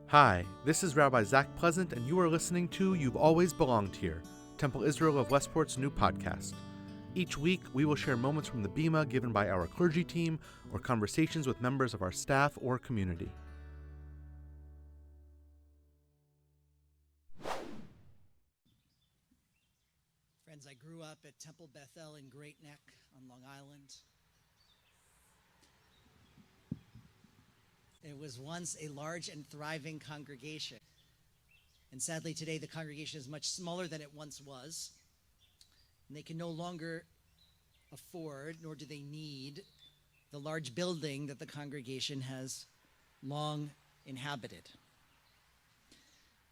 Hi, this is Rabbi Zach Pleasant, and you are listening to You've Always Belonged Here, Temple Israel of Westport's new podcast. Each week, we will share moments from the Bima given by our clergy team or conversations with members of our staff or community. Friends, I grew up at Temple Bethel in Great Neck on Long Island. It was once a large and thriving congregation. And sadly, today the congregation is much smaller than it once was. And they can no longer afford, nor do they need, the large building that the congregation has long inhabited.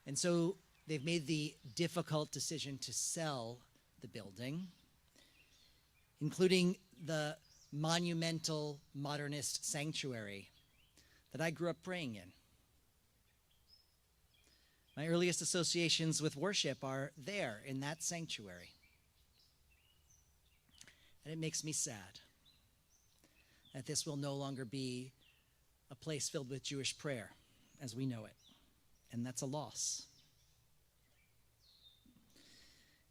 And so they've made the difficult decision to sell the building, including the monumental modernist sanctuary that I grew up praying in. My earliest associations with worship are there in that sanctuary. And it makes me sad that this will no longer be a place filled with Jewish prayer as we know it. And that's a loss.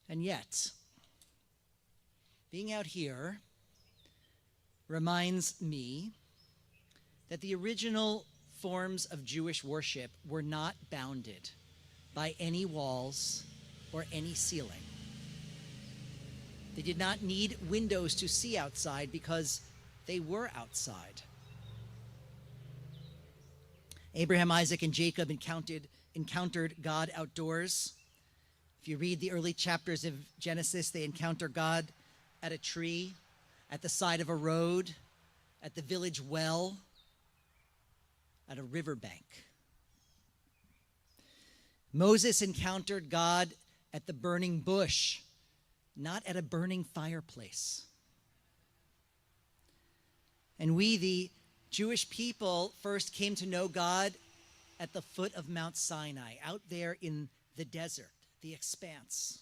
And yet, being out here reminds me that the original forms of Jewish worship were not bounded by any walls or any ceiling. They did not need windows to see outside because they were outside. Abraham, Isaac, and Jacob encountered God outdoors. If you read the early chapters of Genesis, they encounter God at a tree, at the side of a road, at the village well, at a riverbank. Moses encountered God at the burning bush, not at a burning fireplace. And we, the Jewish people, first came to know God at the foot of Mount Sinai, out there in the desert, the expanse.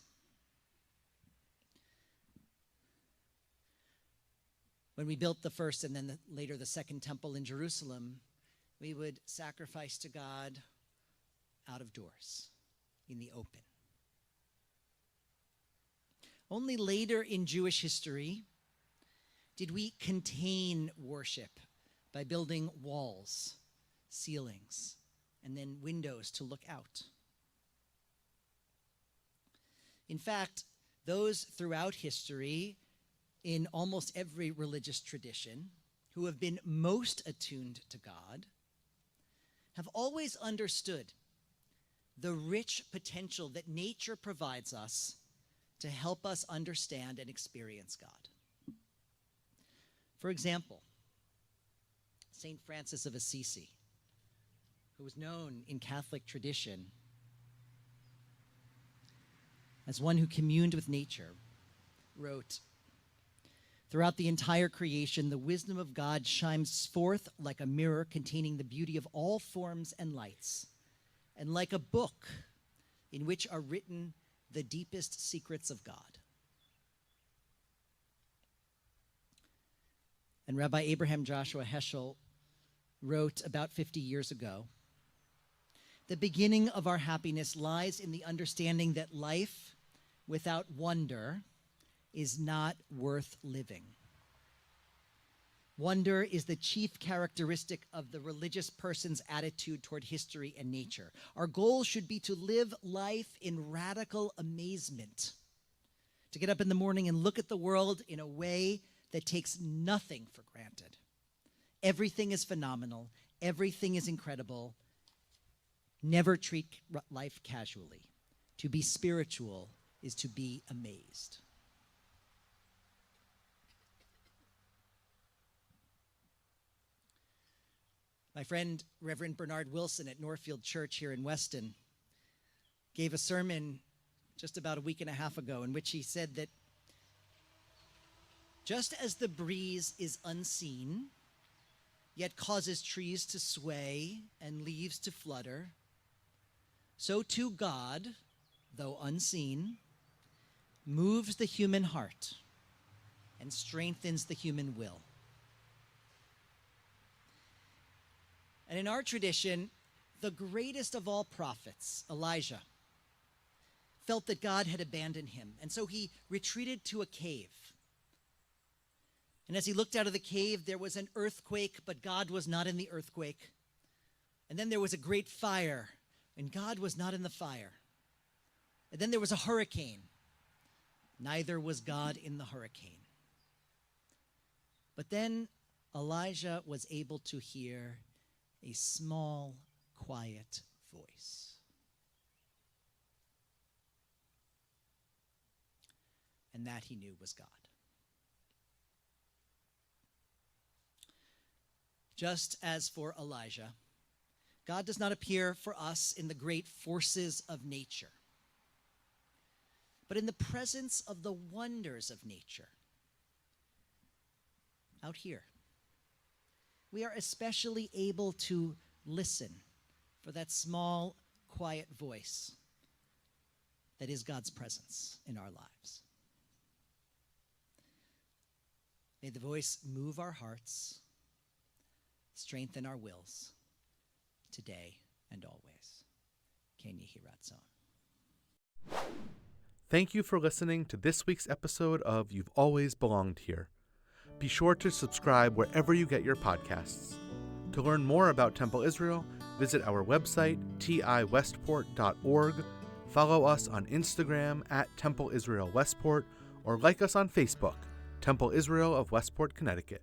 When we built the first and then later the second temple in Jerusalem, we would sacrifice to God out of doors, in the open. Only later in Jewish history did we contain worship by building walls, ceilings, and then windows to look out. In fact, those throughout history, in almost every religious tradition, who have been most attuned to God, have always understood the rich potential that nature provides us to help us understand and experience God. For example, St. Francis of Assisi, who was known in Catholic tradition as one who communed with nature, wrote, "Throughout the entire creation, the wisdom of God shines forth like a mirror containing the beauty of all forms and lights, and like a book in which are written the deepest secrets of God." And Rabbi Abraham Joshua Heschel wrote about 50 years ago, "The beginning of our happiness lies in the understanding that life without wonder is not worth living. Wonder is the chief characteristic of the religious person's attitude toward history and nature. Our goal should be to live life in radical amazement, to get up in the morning and look at the world in a way that takes nothing for granted. Everything is phenomenal. Everything is incredible. Never treat life casually. To be spiritual is to be amazed." My friend, Reverend Bernard Wilson at Northfield Church here in Weston, gave a sermon just about a week and a half ago in which he said that just as the breeze is unseen, yet causes trees to sway and leaves to flutter, so too God, though unseen, moves the human heart and strengthens the human will. And in our tradition, the greatest of all prophets, Elijah, felt that God had abandoned him, and so he retreated to a cave. And as he looked out of the cave, there was an earthquake, but God was not in the earthquake. And then there was a great fire, and God was not in the fire. And then there was a hurricane. Neither was God in the hurricane. But then Elijah was able to hear a small, quiet voice. And that he knew was God. Just as for Elijah, God does not appear for us in the great forces of nature, but in the presence of the wonders of nature. Out here, we are especially able to listen for that small, quiet voice that is God's presence in our lives. May the voice move our hearts, strengthen our wills, today and always. Ken Yehi Ratzon. Thank you for listening to this week's episode of You've Always Belonged Here. Be sure to subscribe wherever you get your podcasts. To learn more about Temple Israel, visit our website, tiwestport.org, follow us on Instagram at Temple Israel Westport, or like us on Facebook, Temple Israel of Westport, Connecticut.